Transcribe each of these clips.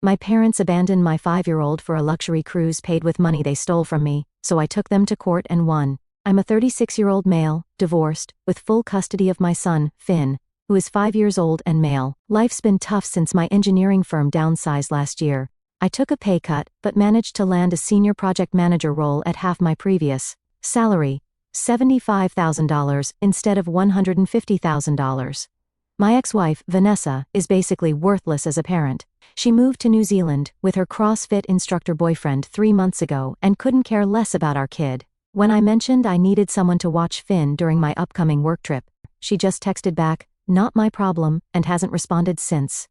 My parents abandoned my 5-year-old for a luxury cruise paid with money they stole from me, so I took them to court and won. I'm a 36-year-old male, divorced, with full custody of my son, Finn, who is 5 years old and male. Life's been tough since my engineering firm downsized last year. I took a pay cut but managed to land a senior project manager role at half my previous salary, $75,000 instead of $150,000. My ex-wife, Vanessa, is basically worthless as a parent. She moved to New Zealand with her CrossFit instructor boyfriend 3 months ago and couldn't care less about our kid. When I mentioned I needed someone to watch Finn during my upcoming work trip, she just texted back, "Not my problem," and hasn't responded since.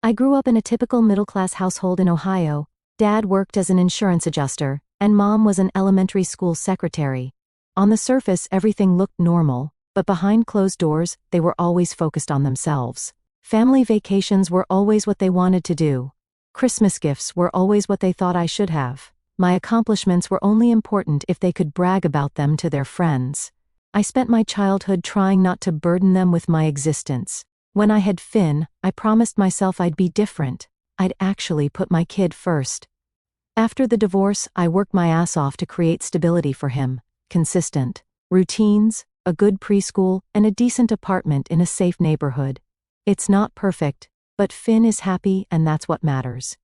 I grew up in a typical middle-class household in Ohio. Dad worked as an insurance adjuster, and Mom was an elementary school secretary. On the surface, everything looked normal, but behind closed doors, they were always focused on themselves. Family vacations were always what they wanted to do. Christmas gifts were always what they thought I should have. My accomplishments were only important if they could brag about them to their friends. I spent my childhood trying not to burden them with my existence. When I had Finn, I promised myself I'd be different. I'd actually put my kid first. After the divorce, I worked my ass off to create stability for him. Consistent routines, a good preschool, and a decent apartment in a safe neighborhood. It's not perfect, but Finn is happy and that's what matters.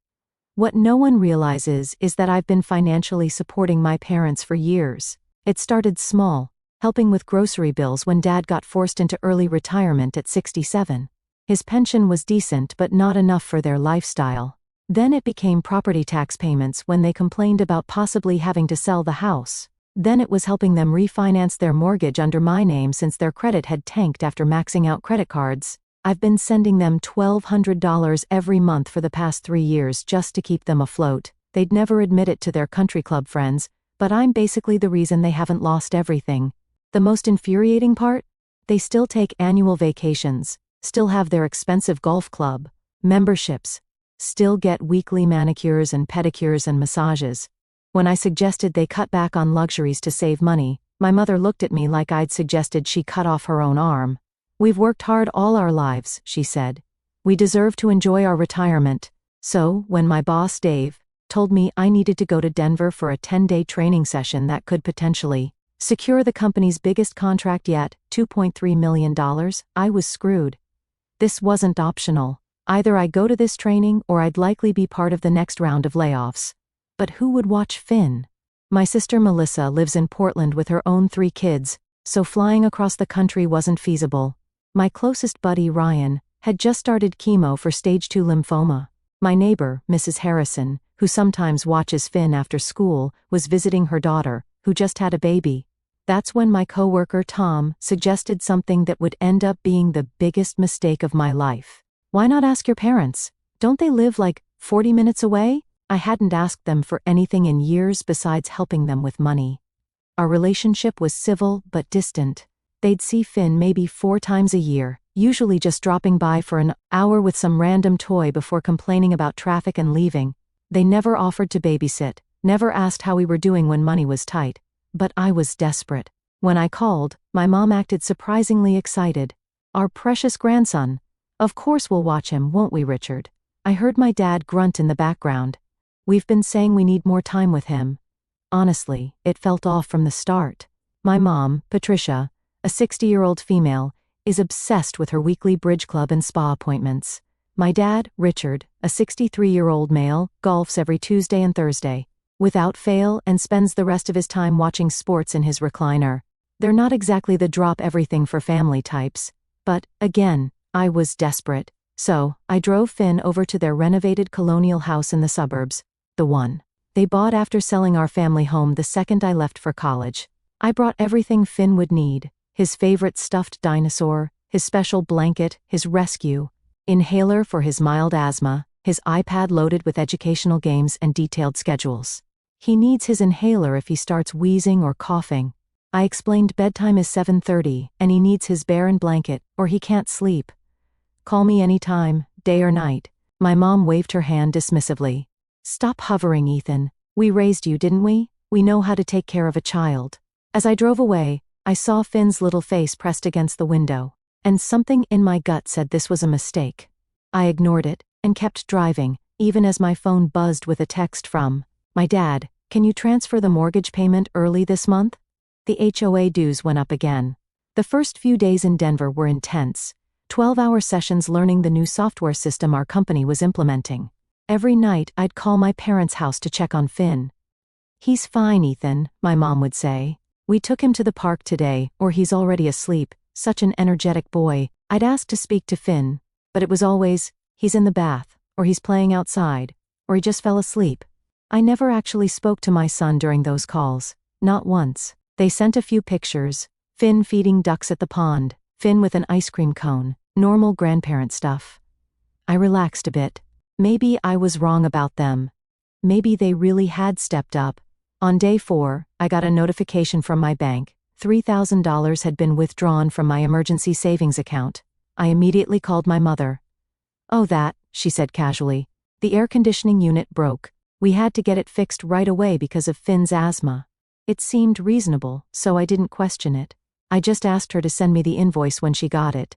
What no one realizes is that I've been financially supporting my parents for years. It started small, helping with grocery bills when Dad got forced into early retirement at 67. His pension was decent but not enough for their lifestyle. Then it became property tax payments when they complained about possibly having to sell the house. Then it was helping them refinance their mortgage under my name since their credit had tanked after maxing out credit cards. I've been sending them $1,200 every month for the past 3 years just to keep them afloat. They'd never admit it to their country club friends, but I'm basically the reason they haven't lost everything. The most infuriating part? They still take annual vacations, still have their expensive golf club memberships, still get weekly manicures and pedicures and massages. When I suggested they cut back on luxuries to save money, my mother looked at me like I'd suggested she cut off her own arm. "We've worked hard all our lives," she said. "We deserve to enjoy our retirement." So, when my boss, Dave, told me I needed to go to Denver for a 10-day training session that could potentially secure the company's biggest contract yet, $2.3 million, I was screwed. This wasn't optional. Either I go to this training or I'd likely be part of the next round of layoffs. But who would watch Finn? My sister Melissa lives in Portland with her own 3 kids, so flying across the country wasn't feasible. My closest buddy, Ryan, had just started chemo for stage 2 lymphoma. My neighbor, Mrs. Harrison, who sometimes watches Finn after school, was visiting her daughter, who just had a baby. That's when my coworker Tom suggested something that would end up being the biggest mistake of my life. "Why not ask your parents? Don't they live like 40 minutes away?" I hadn't asked them for anything in years besides helping them with money. Our relationship was civil but distant. They'd see Finn maybe 4 times a year, usually just dropping by for an hour with some random toy before complaining about traffic and leaving. They never offered to babysit, never asked how we were doing when money was tight. But I was desperate. When I called, my mom acted surprisingly excited. "Our precious grandson. Of course we'll watch him, won't we, Richard?" I heard my dad grunt in the background. "We've been saying we need more time with him." Honestly, it felt off from the start. My mom, Patricia, a 60-year-old female, is obsessed with her weekly bridge club and spa appointments. My dad, Richard, a 63-year-old male, golfs every Tuesday and Thursday, without fail, and spends the rest of his time watching sports in his recliner. They're not exactly the drop-everything for family types. But, again, I was desperate. So, I drove Finn over to their renovated colonial house in the suburbs, the one they bought after selling our family home the second I left for college. I brought everything Finn would need: his favorite stuffed dinosaur, his special blanket, his rescue inhaler for his mild asthma, his iPad loaded with educational games and detailed schedules. He needs his inhaler if he starts wheezing or coughing. I explained bedtime is 7:30 and he needs his bear and blanket or he can't sleep. "Call me anytime, day or night." My mom waved her hand dismissively. "Stop hovering, Ethan. We raised you, didn't we? We know how to take care of a child." As I drove away, I saw Finn's little face pressed against the window, and something in my gut said this was a mistake. I ignored it and kept driving, even as my phone buzzed with a text from my dad. Can you transfer the mortgage payment early this month? The HOA dues went up again. The first few days in Denver were intense. 12-hour sessions learning the new software system our company was implementing. Every night I'd call my parents' house to check on Finn. "He's fine, Ethan," my mom would say. "We took him to the park today, or he's already asleep, such an energetic boy." I'd ask to speak to Finn, but it was always, "He's in the bath," or "He's playing outside," or "He just fell asleep." I never actually spoke to my son during those calls. Not once. They sent a few pictures. Finn feeding ducks at the pond, Finn with an ice cream cone, normal grandparent stuff. I relaxed a bit. Maybe I was wrong about them. Maybe they really had stepped up. On day 4, I got a notification from my bank. $3,000 had been withdrawn from my emergency savings account. I immediately called my mother. "Oh, that," she said casually. "The air conditioning unit broke. We had to get it fixed right away because of Finn's asthma." It seemed reasonable, so I didn't question it. I just asked her to send me the invoice when she got it.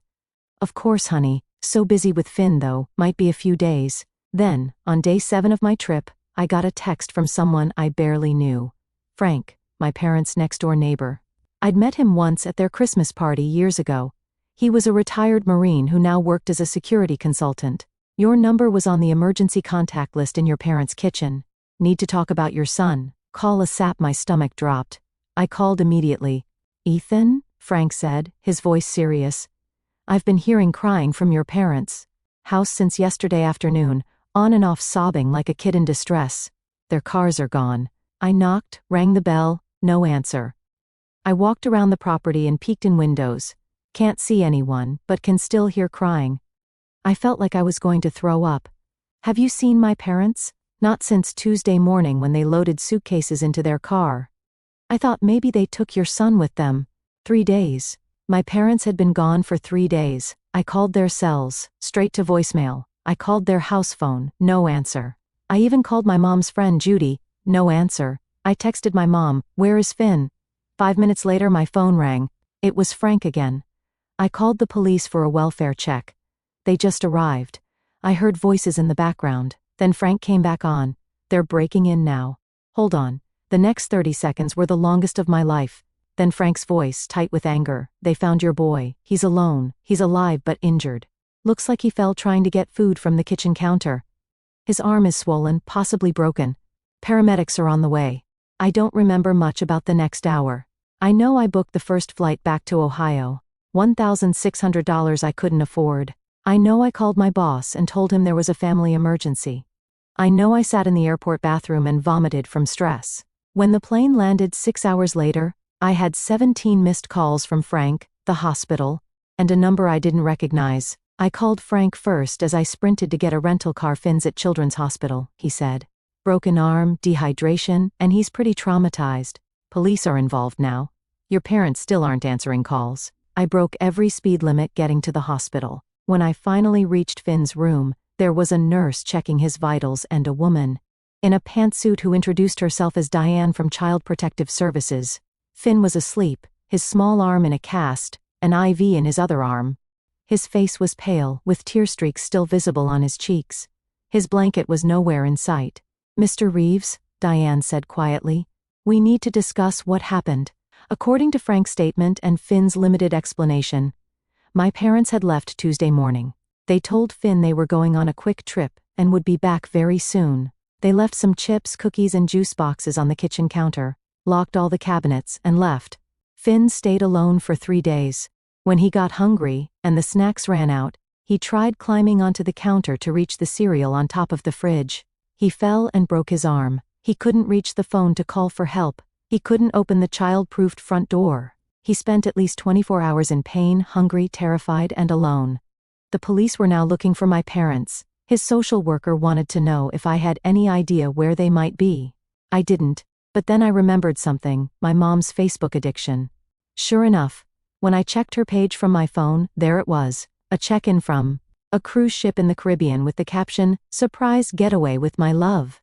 "Of course, honey. So busy with Finn though, might be a few days." Then, on day 7 of my trip, I got a text from someone I barely knew. Frank, my parents' next-door neighbor. I'd met him once at their Christmas party years ago. He was a retired Marine who now worked as a security consultant. "Your number was on the emergency contact list in your parents' kitchen. Need to talk about your son." Call a sap, my stomach dropped. I called immediately. "Ethan?" Frank said, his voice serious. "I've been hearing crying from your parents' house since yesterday afternoon, on and off sobbing like a kid in distress. Their cars are gone." I knocked, rang the bell, no answer. I walked around the property and peeked in windows. Can't see anyone, but can still hear crying. I felt like I was going to throw up. "Have you seen my parents?" "Not since Tuesday morning when they loaded suitcases into their car." "I thought maybe they took your son with them." 3 days. My parents had been gone for 3 days. I called their cells, straight to voicemail. I called their house phone, no answer. I even called my mom's friend Judy, no answer. I texted my mom, "Where is Finn?" 5 minutes later my phone rang. It was Frank again. I called the police for a welfare check. They just arrived. I heard voices in the background. Then Frank came back on. "They're breaking in now." Hold on. The next 30 seconds were the longest of my life. Then Frank's voice, tight with anger. "They found your boy. He's alone. He's alive but injured. Looks like he fell trying to get food from the kitchen counter. His arm is swollen, possibly broken. Paramedics are on the way." I don't remember much about the next hour. I know I booked the first flight back to Ohio. $1,600 I couldn't afford. I know I called my boss and told him there was a family emergency. I know I sat in the airport bathroom and vomited from stress. When the plane landed 6 hours later, I had 17 missed calls from Frank, the hospital, and a number I didn't recognize. I called Frank first as I sprinted to get a rental car. "Finn's at Children's Hospital," he said. "Broken arm, dehydration, and he's pretty traumatized. Police are involved now. Your parents still aren't answering calls." I broke every speed limit getting to the hospital. When I finally reached Finn's room, there was a nurse checking his vitals and a woman in a pantsuit who introduced herself as Diane from Child Protective Services. Finn was asleep, his small arm in a cast, an IV in his other arm. His face was pale, with tear streaks still visible on his cheeks. His blanket was nowhere in sight. "Mr. Reeves," Diane said quietly, "we need to discuss what happened." According to Frank's statement and Finn's limited explanation, my parents had left Tuesday morning. They told Finn they were going on a quick trip and would be back very soon. They left some chips, cookies, and juice boxes on the kitchen counter, locked all the cabinets, and left. Finn stayed alone for 3 days. When he got hungry, and the snacks ran out, he tried climbing onto the counter to reach the cereal on top of the fridge. He fell and broke his arm. He couldn't reach the phone to call for help. He couldn't open the child-proofed front door. He spent at least 24 hours in pain, hungry, terrified, and alone. The police were now looking for my parents. His social worker wanted to know if I had any idea where they might be. I didn't, but then I remembered something, my mom's Facebook addiction. Sure enough, when I checked her page from my phone, there it was, a check-in from a cruise ship in the Caribbean with the caption, "Surprise getaway with my love."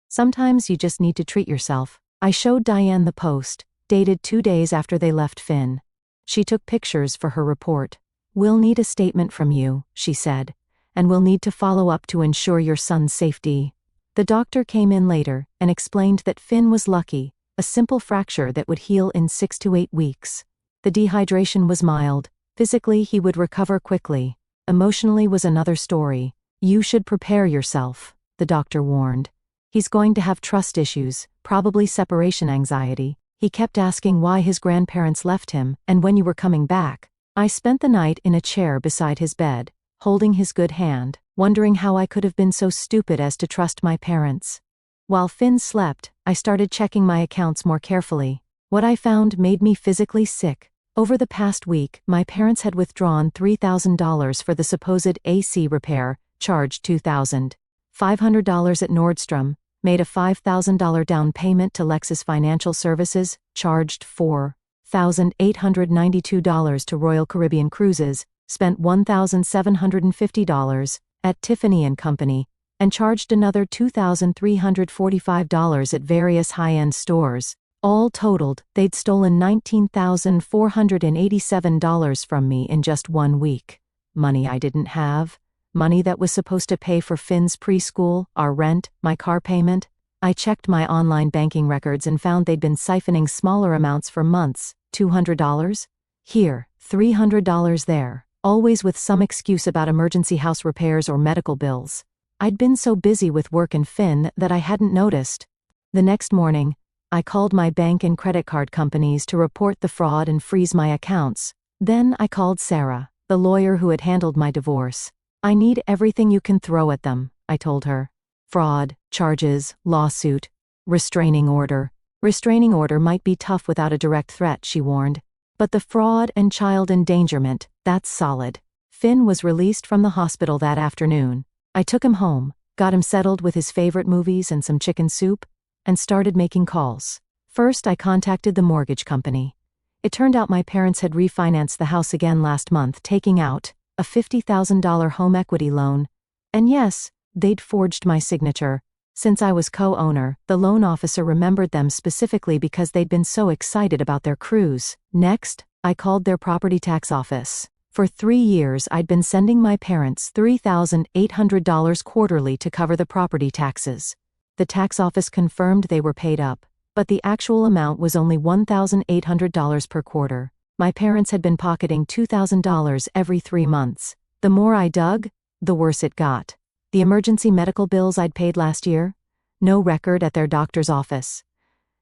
Sometimes you just need to treat yourself. I showed Diane the post, dated 2 days after they left Finn. She took pictures for her report. "We'll need a statement from you," she said, and we'll need to follow up to ensure your son's safety. The doctor came in later and explained that Finn was lucky, a simple fracture that would heal in 6 to 8 weeks. The dehydration was mild. Physically, he would recover quickly. Emotionally was another story. You should prepare yourself, the doctor warned. He's going to have trust issues, probably separation anxiety. He kept asking why his grandparents left him and when you were coming back. I spent the night in a chair beside his bed, holding his good hand, wondering how I could have been so stupid as to trust my parents. While Finn slept, I started checking my accounts more carefully. What I found made me physically sick. Over the past week, my parents had withdrawn $3,000 for the supposed AC repair, charged $2,500 at Nordstrom, made a $5,000 down payment to Lexus Financial Services, charged $4,892 to Royal Caribbean Cruises, spent $1,750 at Tiffany & Company, and charged another $2,345 at various high-end stores. All totaled, they'd stolen $19,487 from me in just 1 week. Money I didn't have. Money that was supposed to pay for Finn's preschool, our rent, my car payment. I checked my online banking records and found they'd been siphoning smaller amounts for months. $200? Here, $300 there, always with some excuse about emergency house repairs or medical bills. I'd been so busy with work and Finn that I hadn't noticed. The next morning, I called my bank and credit card companies to report the fraud and freeze my accounts. Then I called Sarah, the lawyer who had handled my divorce. I need everything you can throw at them, I told her. Fraud, charges, lawsuit, restraining order. Restraining order might be tough without a direct threat, she warned. But the fraud and child endangerment, that's solid. Finn was released from the hospital that afternoon. I took him home, got him settled with his favorite movies and some chicken soup, and started making calls. First, I contacted the mortgage company. It turned out my parents had refinanced the house again last month, taking out a $50,000 home equity loan. And yes, they'd forged my signature. Since I was co-owner, the loan officer remembered them specifically because they'd been so excited about their cruise. Next, I called their property tax office. For 3 years, I'd been sending my parents $3,800 quarterly to cover the property taxes. The tax office confirmed they were paid up, but the actual amount was only $1,800 per quarter. My parents had been pocketing $2,000 every 3 months. The more I dug, the worse it got. The emergency medical bills I'd paid last year? No record at their doctor's office.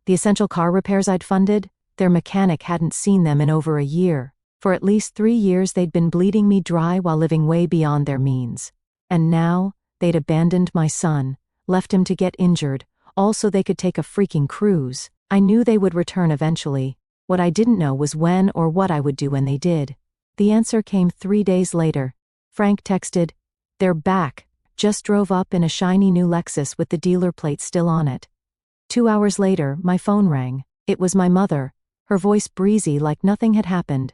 The essential car repairs I'd funded? Their mechanic hadn't seen them in over a year. For at least 3 years they'd been bleeding me dry while living way beyond their means. And now, they'd abandoned my son. Left him to get injured, all so they could take a freaking cruise. I knew they would return eventually. What I didn't know was when or what I would do when they did. The answer came 3 days later. Frank texted, "They're back. Just drove up in a shiny new Lexus with the dealer plate still on it." 2 hours later, my phone rang. It was my mother, her voice breezy like nothing had happened.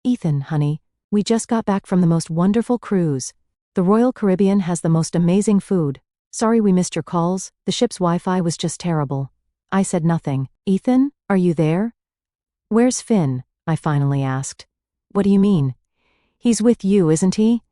"Ethan, honey, we just got back from the most wonderful cruise. The Royal Caribbean has the most amazing food. Sorry we missed your calls, the ship's Wi-Fi was just terrible." I said nothing. "Ethan, are you there?" "Where's Finn?" I finally asked. "What do you mean?" "He's with you, isn't he?"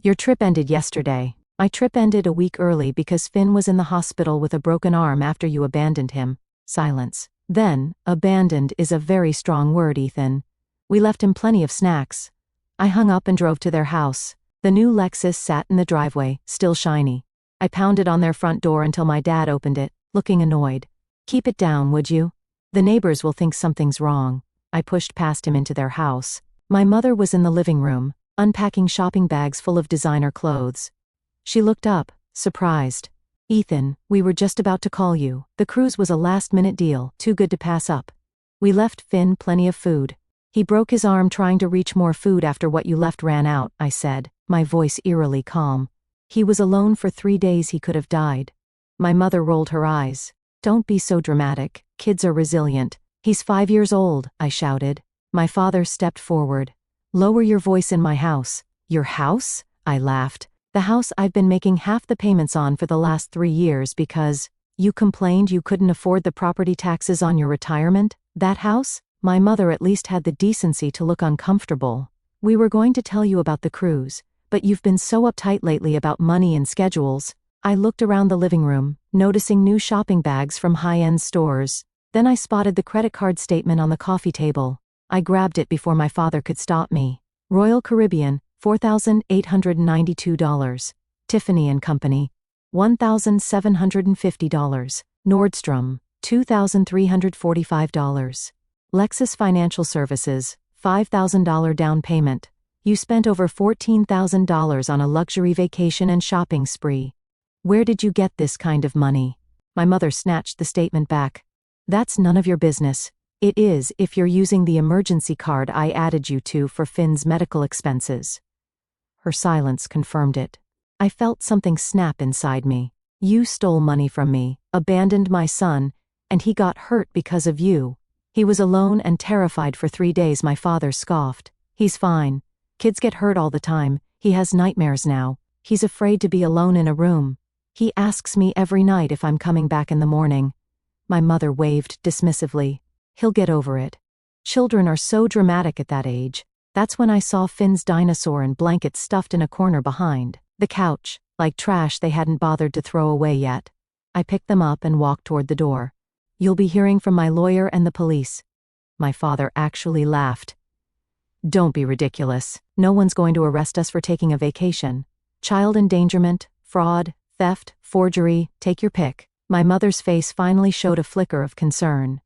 "Your trip ended yesterday." My trip ended a week early because Finn was in the hospital with a broken arm after you abandoned him. Silence. Then, abandoned is a very strong word, Ethan. We left him plenty of snacks. I hung up and drove to their house. The new Lexus sat in the driveway, still shiny. I pounded on their front door until my dad opened it, looking annoyed. "Keep it down, would you? The neighbors will think something's wrong." I pushed past him into their house. My mother was in the living room, unpacking shopping bags full of designer clothes. She looked up, surprised. "Ethan, we were just about to call you. The cruise was a last-minute deal, too good to pass up. We left Finn plenty of food. He broke his arm trying to reach more food after what you left ran out," I said, my voice eerily calm. "He was alone for 3 days, he could have died." My mother rolled her eyes. "Don't be so dramatic, kids are resilient. He's 5 years old," I shouted. My father stepped forward. "Lower your voice in my house." "Your house?" I laughed. "The house I've been making half the payments on for the last 3 years because you complained you couldn't afford the property taxes on your retirement? That house?" My mother at least had the decency to look uncomfortable. "We were going to tell you about the cruise, But you've been so uptight lately about money and schedules. I looked around the living room, noticing new shopping bags from high-end stores. Then I spotted the credit card statement on the coffee table. I grabbed it before my father could stop me. Royal Caribbean, $4,892. Tiffany & Company, $1,750. Nordstrom, $2,345. Lexus Financial Services, $5,000 down payment. You spent over $14,000 on a luxury vacation and shopping spree. Where did you get this kind of money? My mother snatched the statement back. That's none of your business. It is if you're using the emergency card I added you to for Finn's medical expenses. Her silence confirmed it. I felt something snap inside me. You stole money from me, abandoned my son, and he got hurt because of you. He was alone and terrified for 3 days. My father scoffed. He's fine. Kids get hurt all the time. He has nightmares now. He's afraid to be alone in a room. He asks me every night if I'm coming back in the morning. My mother waved dismissively. He'll get over it. Children are so dramatic at that age. That's when I saw Finn's dinosaur and blanket stuffed in a corner behind the couch, like trash they hadn't bothered to throw away yet. I picked them up and walked toward the door. You'll be hearing from my lawyer and the police. My father actually laughed. Don't be ridiculous. No one's going to arrest us for taking a vacation. Child endangerment, fraud, theft, forgery, take your pick. My mother's face finally showed a flicker of concern.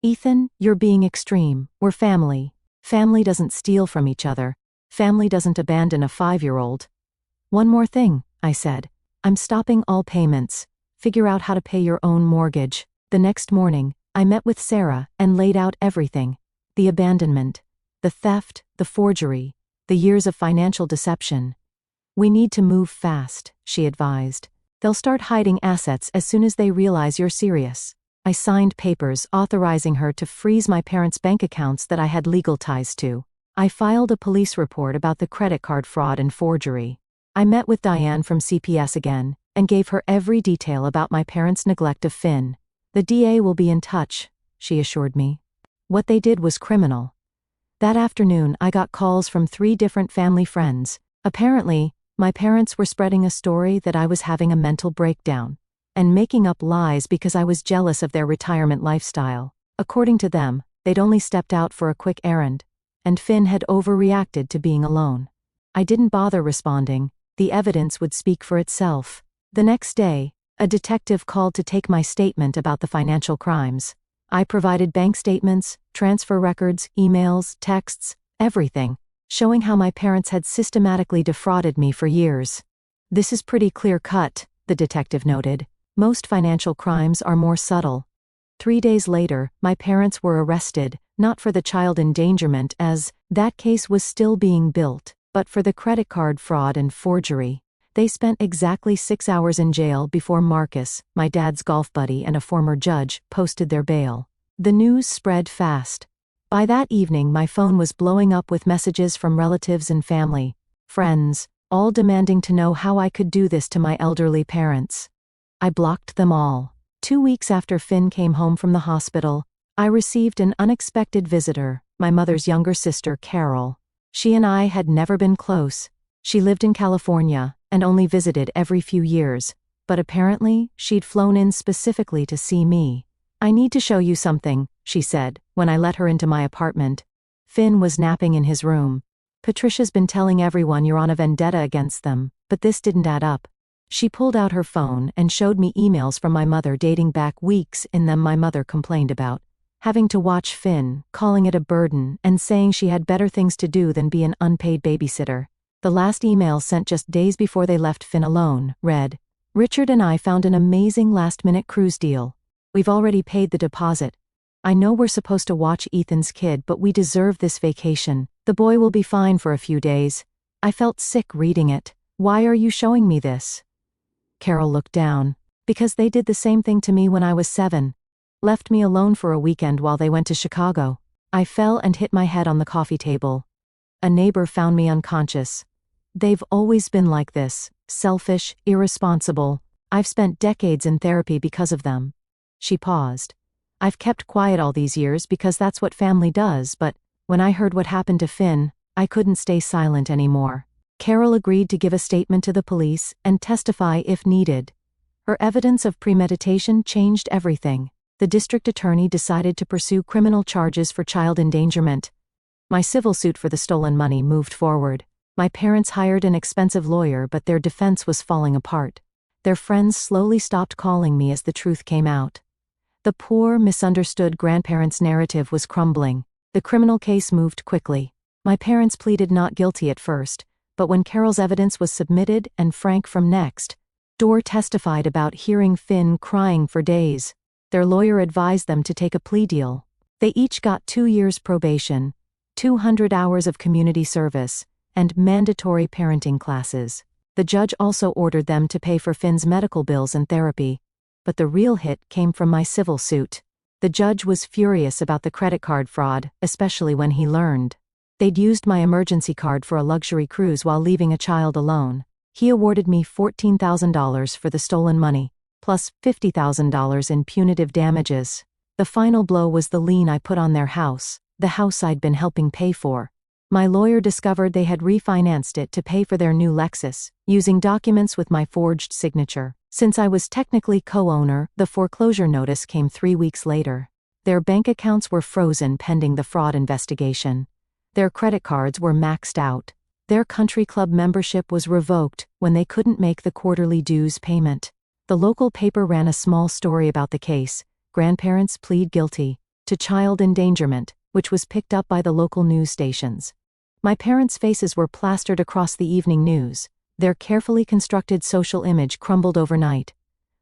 Ethan, you're being extreme. We're family. Family doesn't steal from each other. Family doesn't abandon a 5-year-old. One more thing, I said. I'm stopping all payments. Figure out how to pay your own mortgage. The next morning, I met with Sarah and laid out everything. The abandonment, the theft, the forgery, the years of financial deception. We need to move fast, she advised. They'll start hiding assets as soon as they realize you're serious. I signed papers authorizing her to freeze my parents' bank accounts that I had legal ties to. I filed a police report about the credit card fraud and forgery. I met with Diane from CPS again and gave her every detail about my parents' neglect of Finn. The DA will be in touch, she assured me. What they did was criminal. That afternoon, I got calls from 3 different family friends. Apparently, my parents were spreading a story that I was having a mental breakdown and making up lies because I was jealous of their retirement lifestyle. According to them, they'd only stepped out for a quick errand, and Finn had overreacted to being alone. I didn't bother responding. The evidence would speak for itself. The next day, a detective called to take my statement about the financial crimes. I provided bank statements, transfer records, emails, texts, everything, showing how my parents had systematically defrauded me for years. This is pretty clear-cut, the detective noted. Most financial crimes are more subtle. 3 days later, my parents were arrested, not for the child endangerment as that case was still being built, but for the credit card fraud and forgery. They spent exactly 6 hours in jail before Marcus, my dad's golf buddy and a former judge, posted their bail. The news spread fast. By that evening, my phone was blowing up with messages from relatives and family, friends, all demanding to know how I could do this to my elderly parents. I blocked them all. 2 weeks after Finn came home from the hospital, I received an unexpected visitor, my mother's younger sister, Carol. She and I had never been close. She lived in California and only visited every few years, but apparently she'd flown in specifically to see me. I need to show you something, she said, when I let her into my apartment. Finn was napping in his room. Patricia's been telling everyone you're on a vendetta against them, but this didn't add up. She pulled out her phone and showed me emails from my mother dating back weeks. In them my mother complained about having to watch Finn, calling it a burden, and saying she had better things to do than be an unpaid babysitter. The last email, sent just days before they left Finn alone, read, "Richard and I found an amazing last-minute cruise deal. We've already paid the deposit. I know we're supposed to watch Ethan's kid, but we deserve this vacation. The boy will be fine for a few days." I felt sick reading it. Why are you showing me this? Carol looked down. Because they did the same thing to me when I was 7. Left me alone for a weekend while they went to Chicago. I fell and hit my head on the coffee table. A neighbor found me unconscious. They've always been like this, selfish, irresponsible. I've spent decades in therapy because of them. She paused. I've kept quiet all these years because that's what family does, but when I heard what happened to Finn, I couldn't stay silent anymore. Carol agreed to give a statement to the police and testify if needed. Her evidence of premeditation changed everything. The district attorney decided to pursue criminal charges for child endangerment. My civil suit for the stolen money moved forward. My parents hired an expensive lawyer, but their defense was falling apart. Their friends slowly stopped calling me as the truth came out. The poor, misunderstood grandparents' narrative was crumbling. The criminal case moved quickly. My parents pleaded not guilty at first, but when Carol's evidence was submitted and Frank from Next Door testified about hearing Finn crying for days, their lawyer advised them to take a plea deal. They each got 2 years probation, 200 hours of community service, and mandatory parenting classes. The judge also ordered them to pay for Finn's medical bills and therapy. But the real hit came from my civil suit. The judge was furious about the credit card fraud, especially when he learned they'd used my emergency card for a luxury cruise while leaving a child alone. He awarded me $14,000 for the stolen money, plus $50,000 in punitive damages. The final blow was the lien I put on their house, the house I'd been helping pay for. My lawyer discovered they had refinanced it to pay for their new Lexus, using documents with my forged signature. Since I was technically co-owner, the foreclosure notice came 3 weeks later. Their bank accounts were frozen pending the fraud investigation. Their credit cards were maxed out. Their country club membership was revoked when they couldn't make the quarterly dues payment. The local paper ran a small story about the case. Grandparents plead guilty to child endangerment, which was picked up by the local news stations. My parents' faces were plastered across the evening news. Their carefully constructed social image crumbled overnight.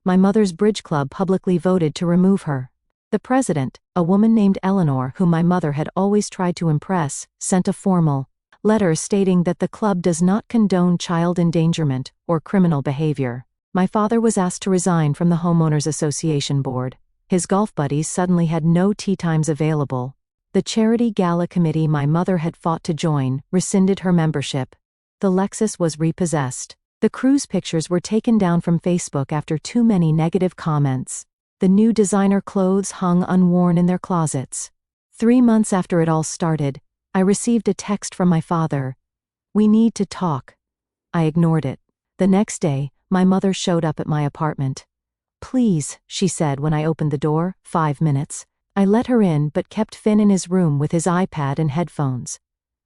My mother's bridge club publicly voted to remove her. The president, a woman named Eleanor whom my mother had always tried to impress, sent a formal letter stating that the club does not condone child endangerment or criminal behavior. My father was asked to resign from the Homeowners Association board. His golf buddies suddenly had no tea times available. The charity gala committee my mother had fought to join rescinded her membership. The Lexus was repossessed. The cruise pictures were taken down from Facebook after too many negative comments. The new designer clothes hung unworn in their closets. 3 months after it all started, I received a text from my father. "We need to talk." I ignored it. The next day, my mother showed up at my apartment. "Please," she said when I opened the door. 5 minutes. I let her in but kept Finn in his room with his iPad and headphones.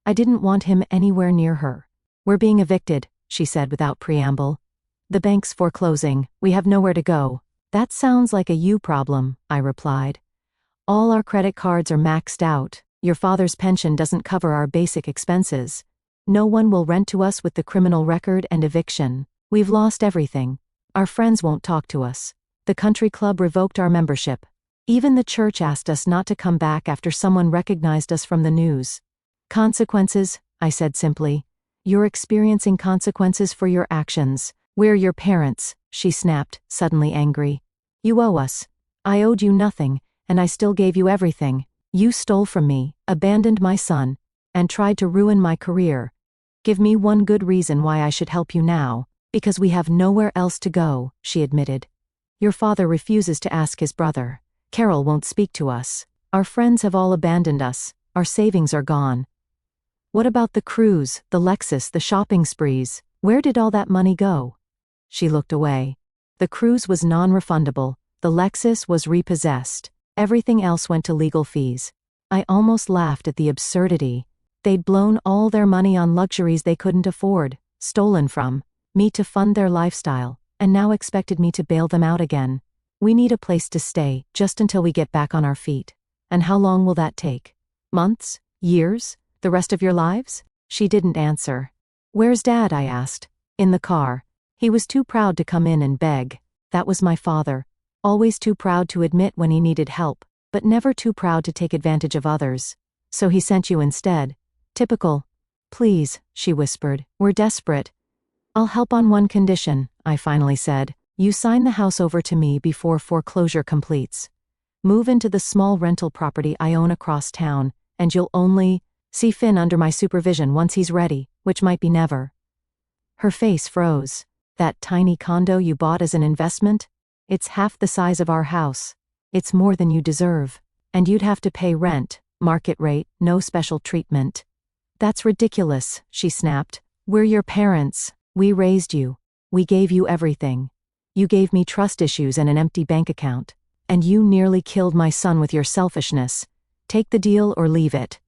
I didn't want him anywhere near her. "We're being evicted," she said without preamble. "The bank's foreclosing. We have nowhere to go." "That sounds like a you problem," I replied. "All our credit cards are maxed out. Your father's pension doesn't cover our basic expenses. No one will rent to us with the criminal record and eviction. We've lost everything. Our friends won't talk to us. The country club revoked our membership. Even the church asked us not to come back after someone recognized us from the news." "Consequences," I said simply. "You're experiencing consequences for your actions. We're your parents," she snapped, suddenly angry. "You owe us. I owed you nothing, and I still gave you everything. You stole from me, abandoned my son, and tried to ruin my career. Give me one good reason why I should help you now." "Because we have nowhere else to go," she admitted. "Your father refuses to ask his brother. Carol won't speak to us. Our friends have all abandoned us. Our savings are gone." "What about the cruise, the Lexus, the shopping sprees? Where did all that money go?" She looked away. "The cruise was non-refundable. The Lexus was repossessed. Everything else went to legal fees." I almost laughed at the absurdity. They'd blown all their money on luxuries they couldn't afford, stolen from me to fund their lifestyle, and now expected me to bail them out again. "We need a place to stay, just until we get back on our feet." "And how long will that take? Months? Years? The rest of your lives?" She didn't answer. "Where's Dad?" I asked. "In the car. He was too proud to come in and beg." That was my father. Always too proud to admit when he needed help, but never too proud to take advantage of others. "So he sent you instead." "Typical." "Please," she whispered. "We're desperate." "I'll help on one condition," I finally said. "You sign the house over to me before foreclosure completes. Move into the small rental property I own across town, and you'll only see Finn under my supervision once he's ready, which might be never." Her face froze. "That tiny condo you bought as an investment? It's half the size of our house. It's more than you deserve. And you'd have to pay rent, market rate, no special treatment." "That's ridiculous," she snapped. We're your parents. We raised you. We gave you everything. You gave me trust issues and an empty bank account. And you nearly killed my son with your selfishness. Take the deal or leave it."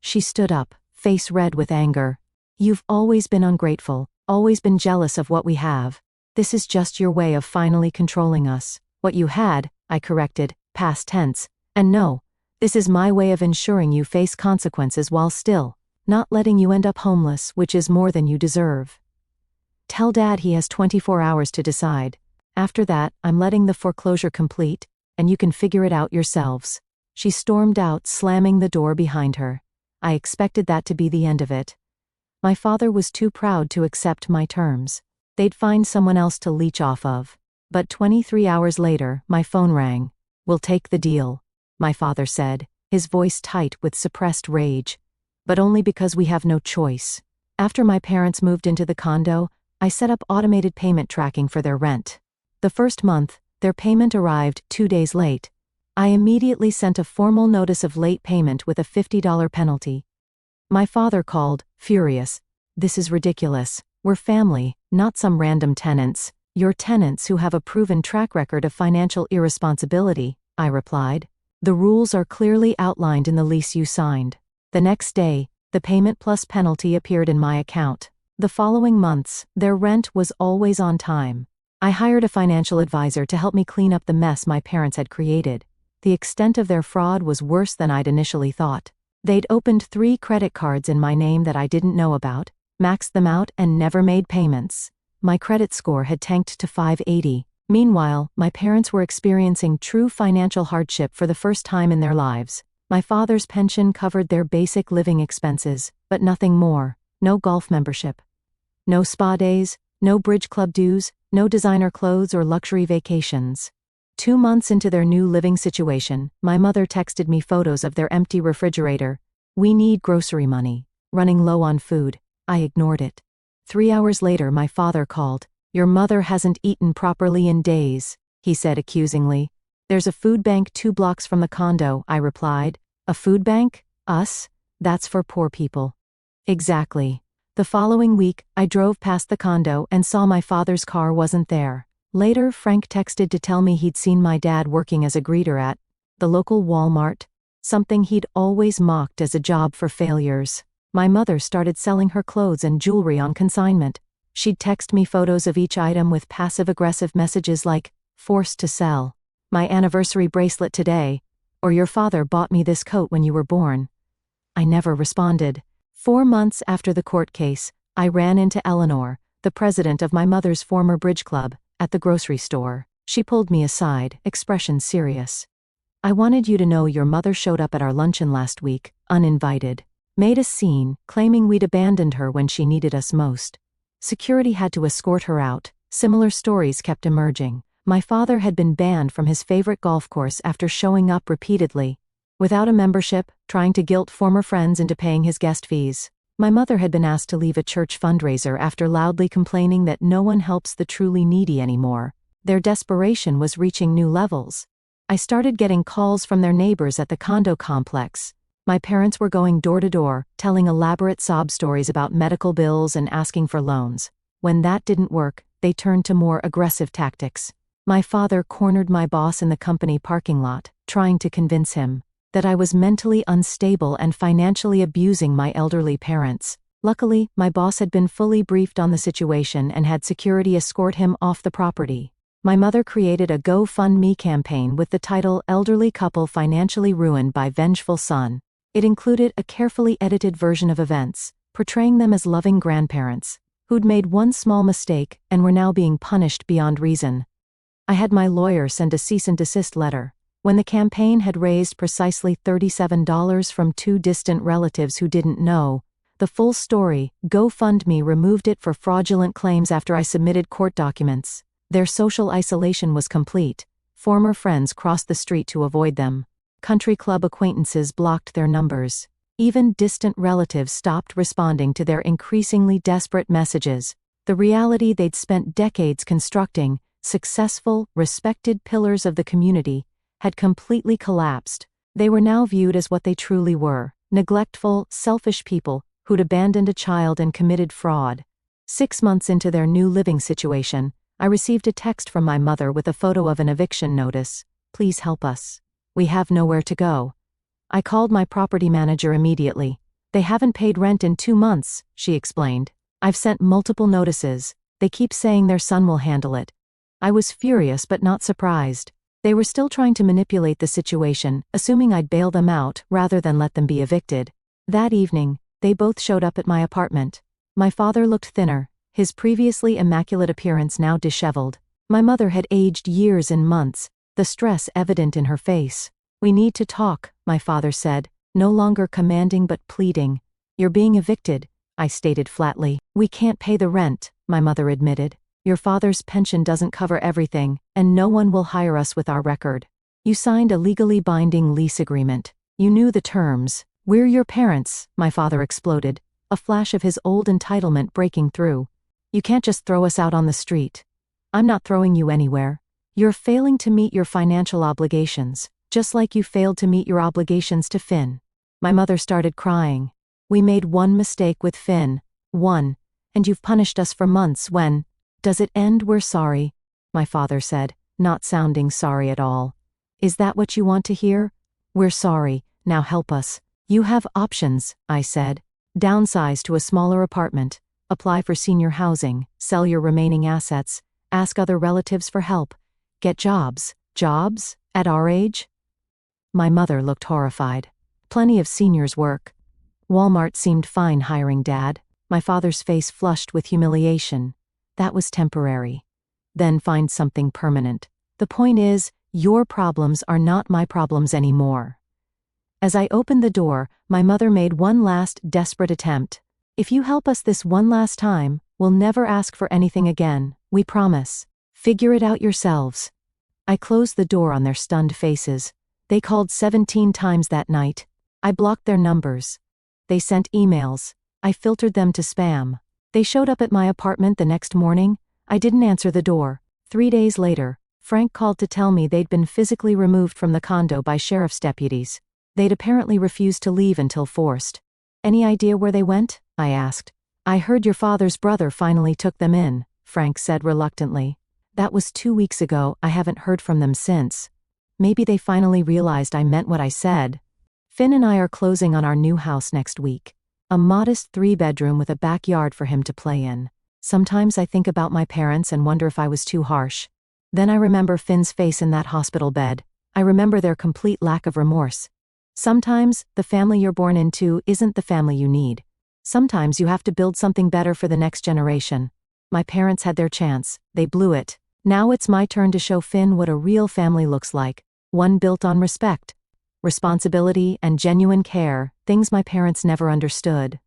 She stood up, face red with anger. "You've always been ungrateful, always been jealous of what we have. This is just your way of finally controlling us. What you had," I corrected, past tense. "And no, this is my way of ensuring you face consequences while still not letting you end up homeless, which is more than you deserve. Tell Dad he has 24 hours to decide. After that, I'm letting the foreclosure complete, and you can figure it out yourselves." She stormed out, slamming the door behind her. I expected that to be the end of it. My father was too proud to accept my terms. They'd find someone else to leech off of. But 23 hours later, my phone rang. "We'll take the deal," my father said, his voice tight with suppressed rage. "But only because we have no choice." After my parents moved into the condo, I set up automated payment tracking for their rent. The first month, their payment arrived 2 days late. I immediately sent a formal notice of late payment with a $50 penalty. My father called, furious. "This is ridiculous. We're family, not some random tenants. You're tenants who have a proven track record of financial irresponsibility," I replied. "The rules are clearly outlined in the lease you signed." The next day, the payment plus penalty appeared in my account. The following months, their rent was always on time. I hired a financial advisor to help me clean up the mess my parents had created. The extent of their fraud was worse than I'd initially thought. They'd opened 3 credit cards in my name that I didn't know about, maxed them out, and never made payments. My credit score had tanked to 580. Meanwhile, my parents were experiencing true financial hardship for the first time in their lives. My father's pension covered their basic living expenses, but nothing more. No golf membership. No spa days, no bridge club dues, no designer clothes or luxury vacations. 2 months into their new living situation, my mother texted me photos of their empty refrigerator. "We need grocery money. Running low on food." I ignored it. 3 hours later, my father called. "Your mother hasn't eaten properly in days," he said accusingly. "There's a food bank 2 blocks from the condo," I replied. "A food bank? Us? That's for poor people." Exactly. The following week, I drove past the condo and saw my father's car wasn't there. Later, Frank texted to tell me he'd seen my dad working as a greeter at the local Walmart, something he'd always mocked as a job for failures. My mother started selling her clothes and jewelry on consignment. She'd text me photos of each item with passive-aggressive messages like, "Forced to sell," "My anniversary bracelet today," or "Your father bought me this coat when you were born." I never responded. 4 months after the court case, I ran into Eleanor, the president of my mother's former bridge club, at the grocery store. She pulled me aside, expression serious. "I wanted you to know your mother showed up at our luncheon last week, uninvited. Made a scene, claiming we'd abandoned her when she needed us most. Security had to escort her out." Similar stories kept emerging. My father had been banned from his favorite golf course after showing up repeatedly. Without a membership, trying to guilt former friends into paying his guest fees. My mother had been asked to leave a church fundraiser after loudly complaining that no one helps the truly needy anymore. Their desperation was reaching new levels. I started getting calls from their neighbors at the condo complex. My parents were going door to door, telling elaborate sob stories about medical bills and asking for loans. When that didn't work, they turned to more aggressive tactics. My father cornered my boss in the company parking lot, trying to convince him that I was mentally unstable and financially abusing my elderly parents. Luckily, my boss had been fully briefed on the situation and had security escort him off the property. My mother created a GoFundMe campaign with the title "Elderly Couple Financially Ruined by Vengeful Son." It included a carefully edited version of events, portraying them as loving grandparents who'd made one small mistake and were now being punished beyond reason. I had my lawyer send a cease and desist letter. When the campaign had raised precisely $37 from 2 distant relatives who didn't know the full story, GoFundMe removed it for fraudulent claims after I submitted court documents. Their social isolation was complete. Former friends crossed the street to avoid them. Country club acquaintances blocked their numbers. Even distant relatives stopped responding to their increasingly desperate messages. The reality they'd spent decades constructing, successful, respected pillars of the community, had completely collapsed. They were now viewed as what they truly were: neglectful, selfish people who'd abandoned a child and committed fraud. 6 months into their new living situation, I received a text from my mother with a photo of an eviction notice. "Please help us. We have nowhere to go." I called my property manager immediately. "They haven't paid rent in 2 months," she explained. "I've sent multiple notices. They keep saying their son will handle it." I was furious but not surprised. They were still trying to manipulate the situation, assuming I'd bail them out rather than let them be evicted. That evening, they both showed up at my apartment. My father looked thinner, his previously immaculate appearance now disheveled. My mother had aged years in months, the stress evident in her face. "We need to talk," my father said, no longer commanding but pleading. "You're being evicted," I stated flatly. "We can't pay the rent," my mother admitted. "Your father's pension doesn't cover everything, and no one will hire us with our record. You signed a legally binding lease agreement. You knew the terms. We're your parents," my father exploded, a flash of his old entitlement breaking through. "You can't just throw us out on the street." "I'm not throwing you anywhere. You're failing to meet your financial obligations, just like you failed to meet your obligations to Finn." My mother started crying. "We made one mistake with Finn. One. And you've punished us for months when—" "Does it end we're sorry?" my father said, not sounding sorry at all. "Is that what you want to hear? We're sorry, now help us." "You have options," I said. "Downsize to a smaller apartment, apply for senior housing, sell your remaining assets, ask other relatives for help, get jobs." "Jobs? At our age?" My mother looked horrified. "Plenty of seniors work. Walmart seemed fine hiring Dad." My father's face flushed with humiliation. "That was temporary. Then find something permanent. The point is, your problems are not my problems anymore." As I opened the door, my mother made one last desperate attempt. "If you help us this one last time, we'll never ask for anything again. We promise. Figure it out yourselves." I closed the door on their stunned faces. They called 17 times that night. I blocked their numbers. They sent emails. I filtered them to spam. They showed up at my apartment the next morning. I didn't answer the door. 3 days later, Frank called to tell me they'd been physically removed from the condo by sheriff's deputies. They'd apparently refused to leave until forced. "Any idea where they went?" I asked. "I heard your father's brother finally took them in," Frank said reluctantly. "That was 2 weeks ago. I haven't heard from them since. Maybe they finally realized I meant what I said." Finn and I are closing on our new house next week. A modest 3-bedroom with a backyard for him to play in. Sometimes I think about my parents and wonder if I was too harsh. Then I remember Finn's face in that hospital bed. I remember their complete lack of remorse. Sometimes, the family you're born into isn't the family you need. Sometimes you have to build something better for the next generation. My parents had their chance. They blew it. Now it's my turn to show Finn what a real family looks like. One built on respect, responsibility, and genuine care, things my parents never understood.